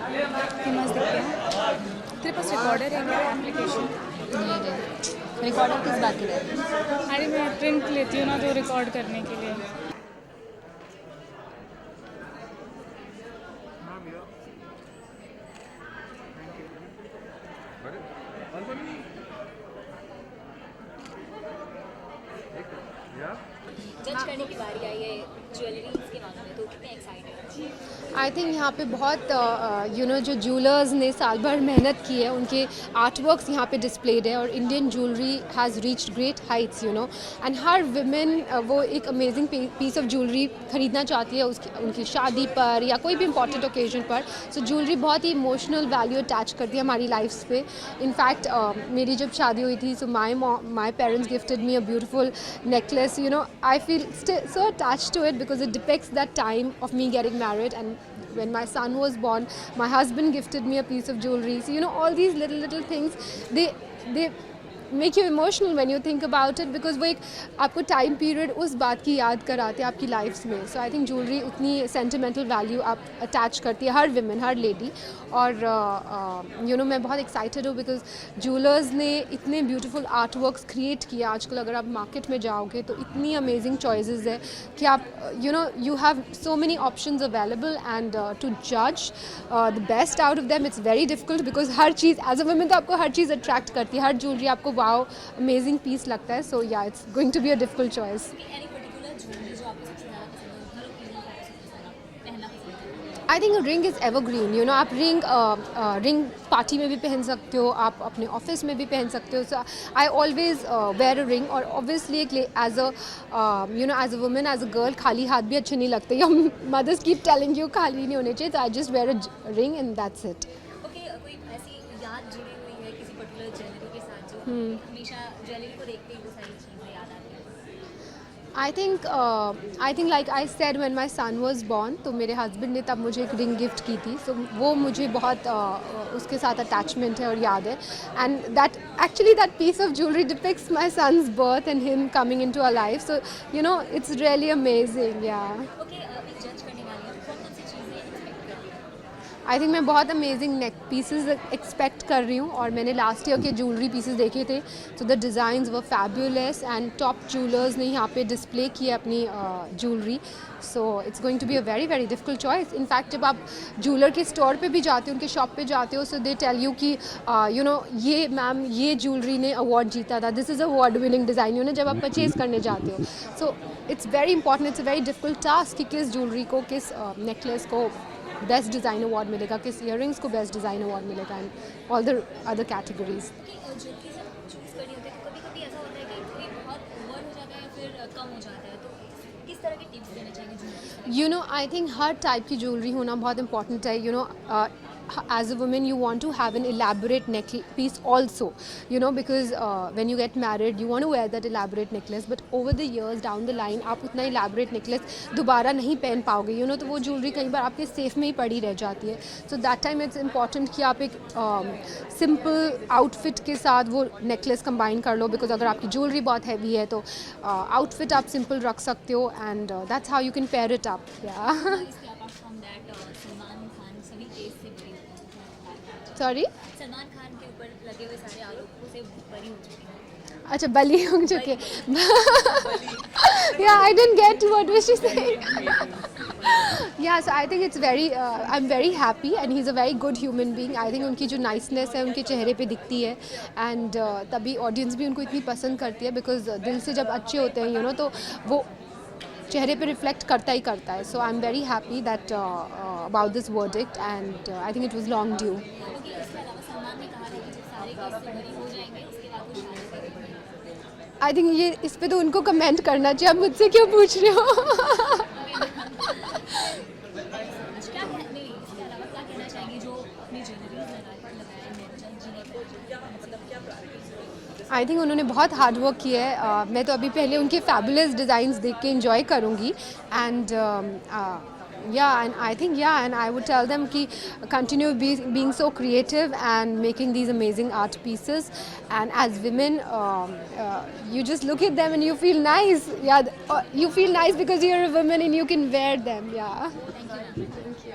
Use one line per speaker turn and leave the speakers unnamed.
Famous दिखते हैं। तेरे पास रिकॉर्डर है क्या एप्लीकेशन?
रिकॉर्डर किस बात के लिए?
अरे मैं प्रिंट लेती हूँ ना तो रिकॉर्ड करने के लिए।
जज करने की बारी आई है ज्वेलरीज के मामले में, तो कितने एक्साइटेड
आई थिंक यहाँ पे बहुत जो ज्वेलर्स ने साल भर मेहनत की है उनके आर्ट वर्क्स यहाँ पे डिस्प्लेड है और Indian jewellery has reached great Heights and her women वो एक अमेजिंग पीस ऑफ ज्वेलरी खरीदना चाहती है उसकी उनकी शादी पर या कोई भी इंपॉर्टेंट ओकेजन पर। सो ज्वेलरी बहुत ही इमोशनल वैल्यू अटैच करती है हमारी लाइफ्स पे। इनफैक्ट मेरी जब शादी हुई थी so my parents gifted me a beautiful necklace. I feel so attached to it because it depicts that time of me getting married, and when my son was born my husband gifted me a piece of jewelry. So all these little things, they make you emotional when you think about it because वो एक आपको time period उस बात की याद कराते हैं आपकी लाइफ्स में। सो आई थिंक ज्वेलरी उतनी सेंटिमेंटल वैल्यू आप अटैच करती है हर विमेन हर लेडी। और मैं बहुत एक्साइटेड हूँ बिकॉज ज्वेलर्स ने इतने ब्यूटीफुल आर्ट वर्क्स क्रिएट किए। आजकल अगर आप मार्केट में जाओगे तो इतनी अमेजिंग चॉइसेस है कि आप you have so many options available and to जज the best out of them it's very difficult because हर चीज़ एज अ वुमेन तो आपको हर चीज़ अट्रैक्ट करती है, हर ज्वेलरी आपको वाओ अमेजिंग पीस लगता है। So yeah it's going to be a difficult choice.
Any particular jewellery जो आपको सबसे ज़्यादा पसंद है, हर ओकेजन पर आपको सबसे ज़्यादा पहनना पसंद है?
I think ring is evergreen. आप रिंग पार्टी में भी पहन सकते हो, आप अपने ऑफिस में भी पहन सकते हो। So I always wear a ring. और obviously as a women as a girl खाली हाथ भी अच्छे नहीं लगते। या मदर्स कीप टेलिंग यू खाली नहीं होने चाहिए। तो I just wear a ring and that's it.
Okay, कोई ऐसी याद जुड़ी हुई है किसी पर्टिकुलर ज्वेलरी के साथ जो हमेशा ज्वेलरी को देखते ही वो सारी चीज़ें याद आती हैं?
I think like I said when my son was born तो मेरे हस्बैंड ने तब मुझे एक रिंग गिफ्ट की थी। सो वो मुझे बहुत उसके साथ अटैचमेंट है और याद है। And that piece of jewellery depicts my son's birth and him coming into a life. So it's really amazing. Yeah
okay, अभी जज करने वाली है तो कौन कौन सी चीज़ें एक्सपेक्ट कर रही है?
आई थिंक मैं बहुत अमेजिंग नेक पीसेस एक्सपेक्ट कर रही हूँ और मैंने लास्ट ईयर के ज्वेलरी पीसेस देखे थे। So the designs were fabulous and top jewellers ने यहाँ पे डिस्प्ले की अपनी ज्वेलरी। So it's going to be a very very difficult choice. In fact जब आप ज्वेलर के स्टोर पे भी जाते हो, उनके शॉप पे जाते हो, सो दे टेल यू कि ये मैम ये ज्वेलरी ने अवार्ड जीता था, this is award winning design जब आप परचेज करने जाते हो। So it's very important, it's a very difficult task कि किस ज्वेलरी को किस नेकलेस को बेस्ट डिज़ाइन अवार्ड मिलेगा, किस ईयरिंग्स को बेस्ट डिज़ाइन अवार्ड मिलेगा and all the other categories.
कि ज्वेलरी जब चूज़ करनी होती है तो कभी कभी ऐसा होता है कि कोई बहुत ओवर हो जाता है या फिर कम हो जाता है, तो किस तरह के टिप्स देने चाहिए jewellery?
I think her type की ज्वेलरी होना बहुत इंपॉर्टेंट है। As a woman you want to have an elaborate neck piece also, because when you get married you want to wear that elaborate necklace, but over the years down the line आप उतना elaborate necklace दोबारा नहीं पहन पाओगे, तो वो jewellery कई बार आपके सेफ में ही पड़ी रह जाती है। So that time it's important कि आप एक सिंपल आउटफिट के साथ वो नेकलेस कंबाइन कर लो, बिकॉज अगर आपकी ज्वेलरी बहुत हैवी है तो आउटफिट आप सिंपल रख सकते हो and that's how you can pair it up. या
इसके apart from that Salman Khan सभी केस से बरी हो चुके हैं।
सॉरी,
सलमान खान के ऊपर लगे हुए सारे आरोपों से बरी हो चुके हैं।
अच्छा बली हो चुके। Yeah I didn't get what was she saying. Yeah so I think it's very I am very happy and he is a very good human being. I think उनकी जो नाइसनेस है उनके चेहरे पे दिखती है एंड तभी ऑडियंस भी उनको इतनी पसंद करती है, बिकॉज दिल से जब अच्छे होते हैं तो वो चेहरे पे रिफ्लेक्ट करता ही करता है। So I am very happy that about this verdict and I think it was long due.
क्योंकि इसके अलावा सलमान ने कहा था कि जब सारे केस से बरी हो जाएंगे उसके बाद वो शादी करेंगे।
आई थिंक ये इस पे तो उनको कमेंट करना चाहिए, आप मुझसे क्यों पूछ रहे हो?
क्या नहीं, इसके अलावा क्या कहना चाहेंगे जो अपनी ज्वेलरीज लगाए हैं जज जी ने, मतलब क्या प्रायोरिटीज?
आई थिंक उन्होंने बहुत हार्ड वर्क किया है। मैं तो अभी पहले उनके फैबुलस डिज़ाइंस देख के इंजॉय करूँगी and and I think and I would tell them कि continue being so creative and making these amazing art pieces, and as women you just look at them and you feel nice. You feel nice because you're a woman and you can wear them.
Thank you, ma'am.